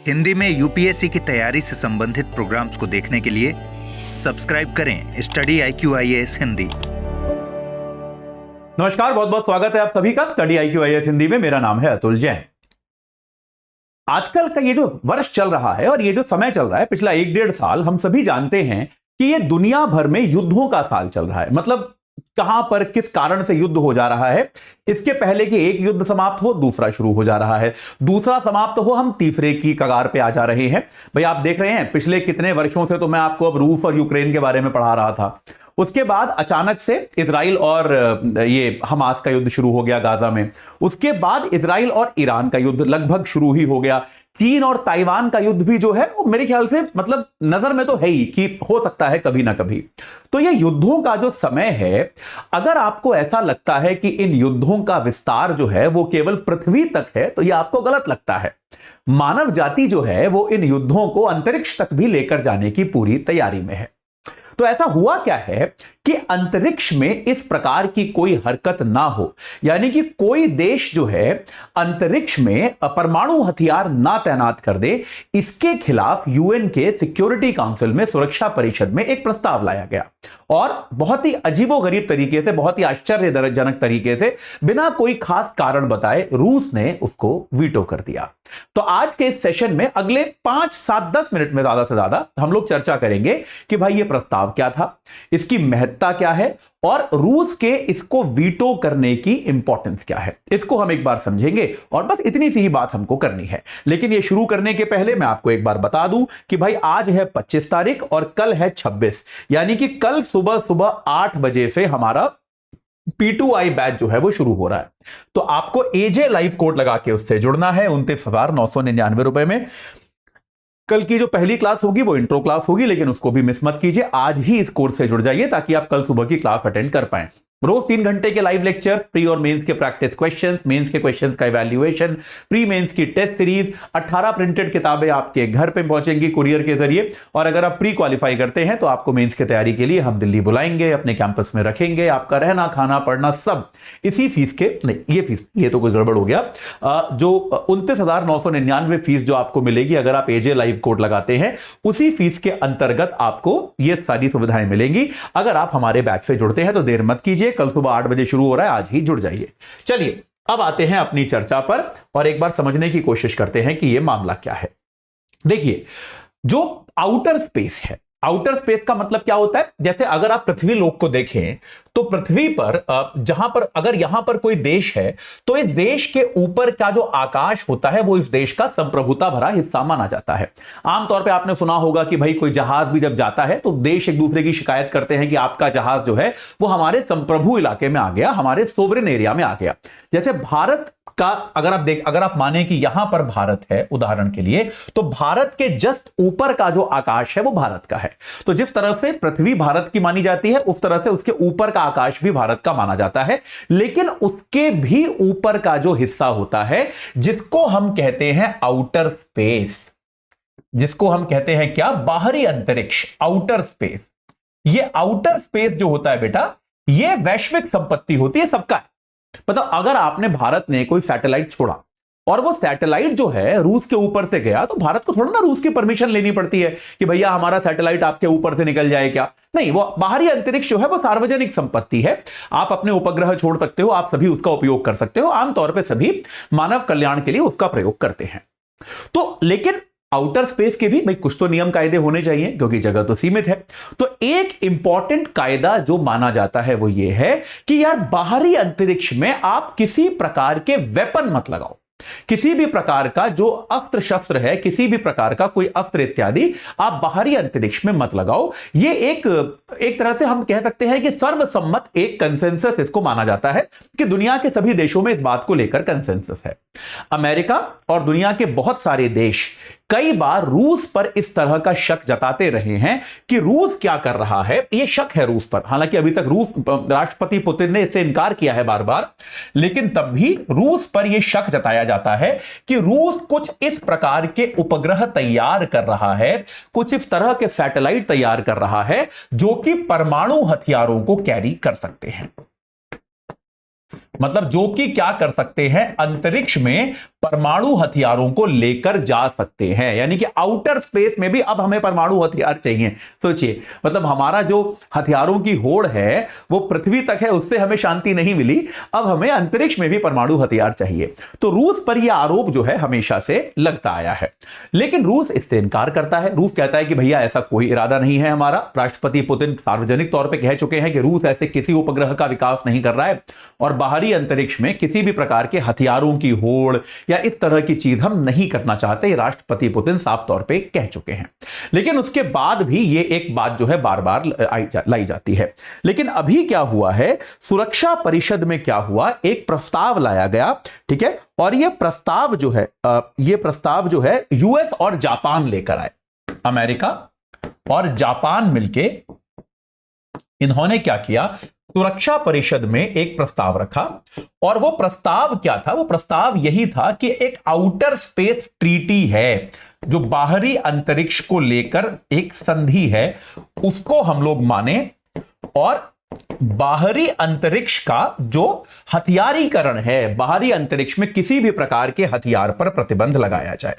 हिंदी में यूपीएससी की तैयारी से संबंधित प्रोग्राम्स को देखने के लिए सब्सक्राइब करें स्टडी IQ IAS हिंदी। नमस्कार, बहुत बहुत स्वागत है आप सभी का स्टडी IQ IAS हिंदी में। मेरा नाम है अतुल जैन। आजकल का ये जो वर्ष चल रहा है और ये जो समय चल रहा है, पिछला 1-1.5 साल, हम सभी जानते हैं कि ये दुनिया भर में युद्धों का साल चल रहा है। मतलब कहां पर किस कारण से युद्ध हो जा रहा है, इसके पहले कि एक युद्ध समाप्त हो दूसरा शुरू हो जा रहा है, दूसरा समाप्त हो हम तीसरे की कगार पे आ जा रहे हैं। भाई आप देख रहे हैं पिछले कितने वर्षों से तो मैं आपको अब रूस और यूक्रेन के बारे में पढ़ा रहा था, उसके बाद अचानक से इजराइल और ये हमास का युद्ध शुरू हो गया गाजा में, उसके बाद इजराइल और ईरान का युद्ध लगभग शुरू ही हो गया। चीन और ताइवान का युद्ध भी जो है वो मेरे ख्याल से मतलब नजर में तो है ही कि हो सकता है कभी ना कभी। तो ये युद्धों का जो समय है, अगर आपको ऐसा लगता है कि इन युद्धों का विस्तार जो है वो केवल पृथ्वी तक है, तो ये आपको गलत लगता है। मानव जाति जो है वो इन युद्धों को अंतरिक्ष तक भी लेकर जाने की पूरी तैयारी में है। तो ऐसा हुआ क्या है कि अंतरिक्ष में इस प्रकार की कोई हरकत ना हो, यानी कि कोई देश जो है अंतरिक्ष में परमाणु हथियार ना तैनात कर दे, इसके खिलाफ यूएन के सिक्योरिटी काउंसिल में, सुरक्षा परिषद में एक प्रस्ताव लाया गया और बहुत ही अजीबोगरीब तरीके से, बहुत ही आश्चर्यजनक तरीके से, बिना कोई खास कारण बताए रूस ने उसको वीटो कर दिया। तो आज के इस सेशन में अगले 5, 7, 10 मिनट में ज्यादा से ज्यादा हम लोग चर्चा करेंगे कि भाई ये प्रस्ताव क्या था, इसकी महत्ता क्या है और रूस के इसको वीटो करने की इंपॉर्टेंस क्या है, इसको हम एक बार समझेंगे। और बस इतनी सी ही बात हमको करनी है। लेकिन ये शुरू करने के पहले मैं आपको एक बार बता दूं कि भाई आज है 25 तारीख और कल है 26, यानी कि कल सुबह सुबह 8 बजे से हमारा P2I बैच जो है वो शुरू हो रहा है। तो आपको एजे लाइव कोड लगा के उससे जुड़ना है 29,999 रुपए में। कल की जो पहली क्लास होगी वो इंट्रो क्लास होगी, लेकिन उसको भी मिस मत कीजिए। आज ही इस कोर्स से जुड़ जाइए ताकि आप कल सुबह की क्लास अटेंड कर पाएं। रोज 3 घंटे के लाइव लेक्चर, प्री और मेंस के प्रैक्टिस क्वेश्चंस, मेंस के क्वेश्चंस का इवैल्यूएशन, प्री मेंस की टेस्ट सीरीज, 18 प्रिंटेड किताबें आपके घर पे पहुंचेंगी कुरियर के जरिए। और अगर आप प्री क्वालिफाई करते हैं तो आपको मेंस की तैयारी के लिए हम दिल्ली बुलाएंगे, अपने कैंपस में रखेंगे, आपका रहना खाना पढ़ना सब इसी फीस के, नहीं ये फीस, ये तो कुछ गड़बड़ हो गया, जो 29,999 फीस जो आपको मिलेगी अगर आप एजे लाइव कोड लगाते हैं, उसी फीस के अंतर्गत आपको ये सारी सुविधाएं मिलेंगी। अगर आप हमारे बैच से जुड़ते हैं तो देर मत कीजिए, कल सुबह 8 बजे शुरू हो रहा है, आज ही जुड़ जाइए। चलिए अब आते हैं अपनी चर्चा पर और एक बार समझने की कोशिश करते हैं कि यह मामला क्या है। देखिए, जो आउटर स्पेस है, आउटर स्पेस का मतलब क्या होता है, जैसे अगर आप पृथ्वी लोक को देखें तो पृथ्वी पर जहां पर अगर यहां पर कोई देश है तो इस देश के ऊपर का जो आकाश होता है वो इस देश का संप्रभुता भरा हिस्सा माना जाता है। आमतौर पे आपने सुना होगा कि भाई कोई जहाज भी जब जाता है तो देश एक दूसरे की शिकायत करते हैं कि आपका जहाज जो है वो हमारे संप्रभु इलाके में आ गया, हमारे सोवरेन एरिया में आ गया। जैसे भारत का अगर आप माने कि यहां पर भारत है उदाहरण के लिए, तो भारत के जस्ट ऊपर का जो आकाश है वो भारत का है। तो जिस तरह से पृथ्वी भारत की मानी जाती है उस तरह से उसके ऊपर का आकाश भी भारत का माना जाता है। लेकिन उसके भी ऊपर का जो हिस्सा होता है जिसको हम कहते हैं आउटर स्पेस, जिसको हम कहते हैं क्या, बाहरी अंतरिक्ष, आउटर स्पेस। ये आउटर स्पेस जो होता है बेटा, ये वैश्विक संपत्ति होती है, सबका है। मतलब अगर आपने, भारत ने कोई सैटेलाइट छोड़ा और वो सैटेलाइट जो है रूस के ऊपर से गया, तो भारत को थोड़ा ना रूस की परमिशन लेनी पड़ती है कि भैया हमारा सैटेलाइट आपके ऊपर से निकल जाए क्या, नहीं। वो बाहरी अंतरिक्ष जो है वो सार्वजनिक संपत्ति है। आप अपने उपग्रह छोड़ सकते हो, आप सभी उसका उपयोग कर सकते हो, आमतौर पर सभी मानव कल्याण के लिए उसका प्रयोग करते हैं। तो लेकिन आउटर स्पेस के भी भाई कुछ तो नियम कायदे होने चाहिए क्योंकि जगह तो सीमित है। तो एक इंपॉर्टेंट कायदा जो माना जाता है वो ये है कि यार बाहरी अंतरिक्ष में आप किसी प्रकार के वेपन मत लगाओ, किसी भी प्रकार का जो अस्त्र शस्त्र है, किसी भी प्रकार का कोई अस्त्र इत्यादि आप बाहरी अंतरिक्ष में मत लगाओ। ये एक तरह से हम कह सकते हैं कि सर्वसम्मत एक कंसेंसस इसको माना जाता है कि दुनिया के सभी देशों में इस बात को लेकर कंसेंसस है। अमेरिका और दुनिया के बहुत सारे देश कई बार रूस पर इस तरह का शक जताते रहे हैं कि रूस क्या कर रहा है। यह शक है रूस पर, हालांकि अभी तक रूस राष्ट्रपति पुतिन ने इससे इनकार किया है बार बार, लेकिन तब भी रूस पर यह शक जताया जाता है कि रूस कुछ इस प्रकार के उपग्रह तैयार कर रहा है, कुछ इस तरह के सैटेलाइट तैयार कर रहा है जो कि परमाणु हथियारों को कैरी कर सकते हैं। मतलब जो कि क्या कर सकते हैं, अंतरिक्ष में परमाणु हथियारों को लेकर जा सकते हैं। यानी कि आउटर स्पेस में भी अब हमें परमाणु हथियार चाहिए। सोचिए, मतलब हमारा जो हथियारों की होड़ है वो पृथ्वी तक है, उससे हमें शांति नहीं मिली, अब हमें अंतरिक्ष में भी परमाणु हथियार चाहिए। तो रूस पर यह आरोप जो है हमेशा से लगता आया है, लेकिन रूस इससे इनकार करता है। रूस कहता है कि भैया ऐसा कोई इरादा नहीं है हमारा। राष्ट्रपति पुतिन सार्वजनिक तौर पर कह चुके हैं कि रूस ऐसे किसी उपग्रह का विकास नहीं कर रहा है और बाहरी अंतरिक्ष में किसी भी प्रकार के हथियारों की होड़ या इस तरह की चीज हम नहीं करना चाहते। राष्ट्रपति पुतिन साफ तौर पे कह चुके हैं, लेकिन उसके बाद भी ये एक बात जो है बार बार लाई जाती है। लेकिन अभी क्या हुआ है, सुरक्षा परिषद में क्या हुआ, एक प्रस्ताव लाया गया, ठीक है, और ये प्रस्ताव जो है यूएस और जापान लेकर आए। अमेरिका और जापान मिलके इन्होंने क्या किया, सुरक्षा परिषद में एक प्रस्ताव रखा। और वो प्रस्ताव क्या था, वो प्रस्ताव यही था कि एक आउटर स्पेस ट्रीटी है, जो बाहरी अंतरिक्ष को लेकर एक संधि है, उसको हम लोग माने और बाहरी अंतरिक्ष का जो हथियारीकरण है, बाहरी अंतरिक्ष में किसी भी प्रकार के हथियार पर प्रतिबंध लगाया जाए।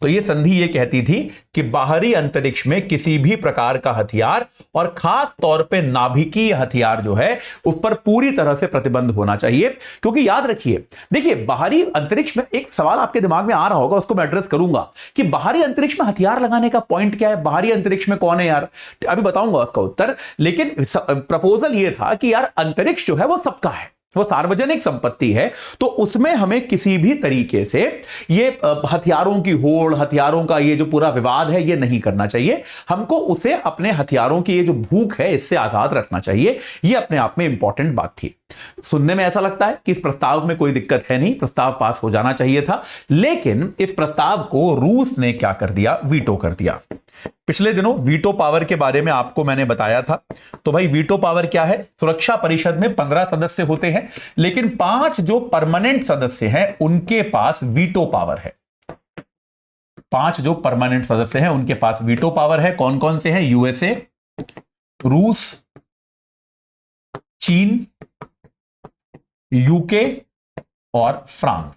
तो ये संधि ये कहती थी कि बाहरी अंतरिक्ष में किसी भी प्रकार का हथियार और खास तौर पे नाभिकीय हथियार जो है उस पर पूरी तरह से प्रतिबंध होना चाहिए। क्योंकि याद रखिए, देखिए, बाहरी अंतरिक्ष में एक सवाल आपके दिमाग में आ रहा होगा, उसको मैं एड्रेस करूंगा कि बाहरी अंतरिक्ष में हथियार लगाने का पॉइंट क्या है, बाहरी अंतरिक्ष में कौन है यार, अभी बताऊंगा उसका उत्तर। लेकिन प्रपोजल ये था कि यार अंतरिक्ष जो है वो सबका है, वो सार्वजनिक संपत्ति है, तो उसमें हमें किसी भी तरीके से ये हथियारों की होड़, हथियारों का ये जो पूरा विवाद है ये नहीं करना चाहिए। हमको उसे अपने हथियारों की ये जो भूख है इससे आजाद रखना चाहिए। ये अपने आप में इंपॉर्टेंट बात थी। सुनने में ऐसा लगता है कि इस प्रस्ताव में कोई दिक्कत है नहीं, प्रस्ताव पास हो जाना चाहिए था, लेकिन इस प्रस्ताव को रूस ने क्या कर दिया, वीटो कर दिया। पिछले दिनों वीटो पावर के बारे में आपको मैंने बताया था। तो भाई वीटो पावर क्या है, सुरक्षा परिषद में 15 सदस्य होते हैं, लेकिन 5 जो परमानेंट सदस्य हैं उनके पास वीटो पावर है। 5 जो परमानेंट सदस्य हैं उनके पास वीटो पावर है। कौन कौन से हैं, यूएसए, रूस, चीन, यूके और फ्रांस।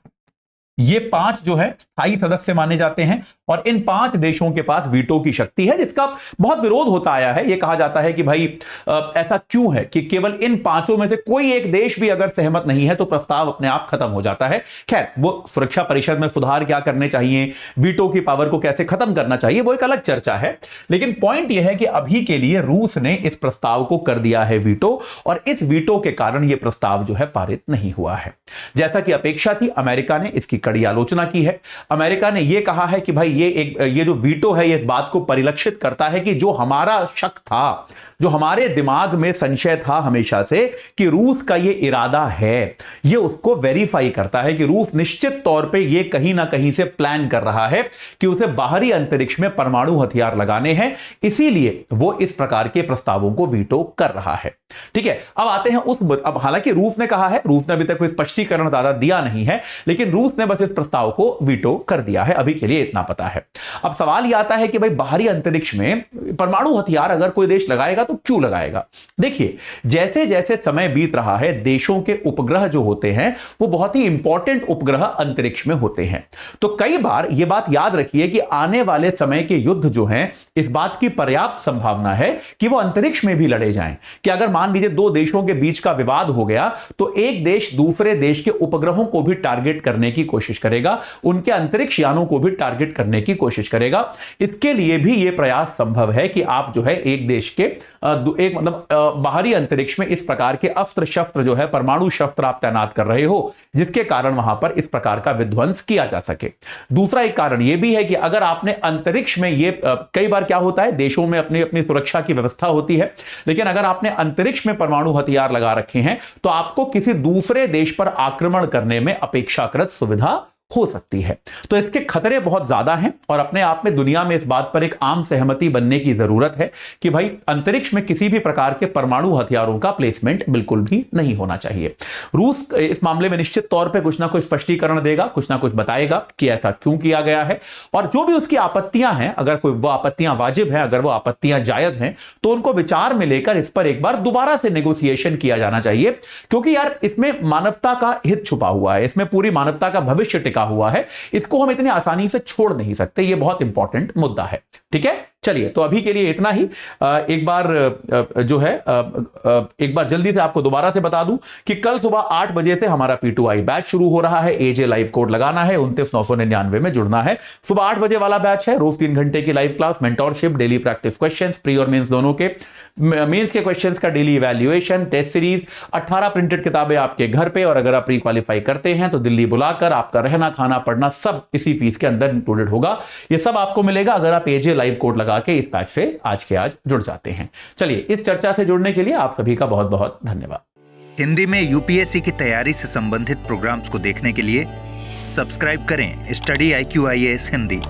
ये 5 जो है स्थायी सदस्य माने जाते हैं और इन 5 देशों के पास वीटो की शक्ति है, जिसका बहुत विरोध होता आया है। यह कहा जाता है कि भाई ऐसा क्यों है कि केवल इन 5 में से कोई एक देश भी अगर सहमत नहीं है तो प्रस्ताव अपने आप खत्म हो जाता है। खैर, वो सुरक्षा परिषद में सुधार क्या करने चाहिए, वीटो की पावर को कैसे खत्म करना चाहिए, वो एक अलग चर्चा है। लेकिन पॉइंट यह है कि अभी के लिए रूस ने इस प्रस्ताव को कर दिया है वीटो, और इस वीटो के कारण यह प्रस्ताव जो है पारित नहीं हुआ है। जैसा कि अपेक्षा थी, अमेरिका ने इसकी कड़ी आलोचना की है। अमेरिका ने यह कहा है कि भाई ये जो वीटो है ये इस बात को परिलक्षित करता है कि जो हमारा शक था, जो हमारे दिमाग में संशय था हमेशा से कि रूस का ये इरादा है, ये उसको वेरीफाई करता है कि रूस निश्चित तौर पे ये कहीं ना कहीं से प्लान कर रहा है कि उसे बाहरी अंतरिक्ष में परमाणु हथियार लगाने हैं, इसीलिए वो इस प्रकार के प्रस्तावों को वीटो कर रहा है। ठीक है, अब आते हैं अब हालांकि रूस ने कहा है, रूस ने अभी तक कोई स्पष्टीकरण ज्यादा दिया नहीं है, लेकिन रूस ने बस इस प्रस्ताव को वीटो कर दिया है, अभी के लिए इतना पता है। अब सवाल यह आता है कि भाई बाहरी अंतरिक्ष में परमाणु हथियार अगर कोई देश लगाएगा तो क्यों लगाएगा। देखिए, जैसे जैसे समय बीत रहा है, देशों के उपग्रह जो होते हैं वो बहुत ही इंपॉर्टेंट उपग्रह अंतरिक्ष में होते हैं। तो कई बार यह बात याद रखिए कि आने वाले समय के युद्ध जो हैं, इस बात की पर्याप्त संभावना है कि वो अंतरिक्ष में भी लड़े जाएं। कि अगर मान लीजिए 2 देशों के बीच का विवाद हो गया तो एक देश दूसरे देश के उपग्रहों को भी टारगेट करने की कोशिश करेगा, उनके अंतरिक्ष यानों को भी टारगेट करने की कोशिश करेगा। इसके लिए भी यह प्रयास संभव है कि आप जो है एक देश के बाहरी अंतरिक्ष में इस प्रकार के अस्त्र शस्त्र जो है, परमाणु शस्त्र आप तैनात कर रहे हो, जिसके कारण वहां पर इस प्रकार का विध्वंस किया जा सके। दूसरा एक कारण यह भी है कि अगर आपने अंतरिक्ष में कई बार क्या होता है, देशों में अपनी अपनी सुरक्षा की व्यवस्था होती है, लेकिन अगर आपने अंतरिक्ष में परमाणु हथियार लगा रखे हैं तो आपको किसी दूसरे देश पर आक्रमण करने में अपेक्षाकृत सुविधा हो सकती है। तो इसके खतरे बहुत ज्यादा हैं और अपने आप में दुनिया में इस बात पर एक आम सहमति बनने की जरूरत है कि भाई अंतरिक्ष में किसी भी प्रकार के परमाणु हथियारों का प्लेसमेंट बिल्कुल भी नहीं होना चाहिए। रूस इस मामले में निश्चित तौर पे कुछ ना कुछ स्पष्टीकरण देगा, कुछ ना कुछ बताएगा कि ऐसा क्यों किया गया है, और जो भी उसकी आपत्तियां हैं, अगर कोई वो आपत्तियां वाजिब हैं, अगर वो आपत्तियां जायज हैं, तो उनको विचार में लेकर इस पर एक बार दोबारा से नेगोशिएशन किया जाना चाहिए। क्योंकि यार इसमें मानवता का हित छुपा हुआ है, इसमें पूरी मानवता का भविष्य टिका हुआ है, इसको हम इतनी आसानी से छोड़ नहीं सकते। ये बहुत इंपॉर्टेंट मुद्दा है। ठीक है, चलिए तो अभी के लिए इतना ही। एक बार जो है एक बार जल्दी से आपको दोबारा से बता दूं कि कल सुबह 8 बजे से हमारा P2I बैच शुरू हो रहा है। एजे लाइव कोड लगाना है, 29,999 में जुड़ना है। सुबह 8 बजे वाला बैच है, रोज 3 घंटे की live class, mentorship, daily practice questions, pre और मेंस दोनों के, मेंस के क्वेश्चंस का daily evaluation, test series, 18 printed किताबें आपके घर पे, और अगर आप प्री क्वालिफाई करते हैं तो दिल्ली बुलाकर आपका रहना, खाना, पढ़ना सब इसी फीस के अंदर इंक्लूडेड होगा। ये सब आपको मिलेगा अगर आप एजे लाइव कोड लगा के इस बैच से आज के आज जुड़ जाते हैं। चलिए, इस चर्चा से जुड़ने के लिए आप सभी का बहुत बहुत धन्यवाद। हिंदी में यूपीएससी की तैयारी से संबंधित प्रोग्राम्स को देखने के लिए सब्सक्राइब करें स्टडी IQ IAS हिंदी।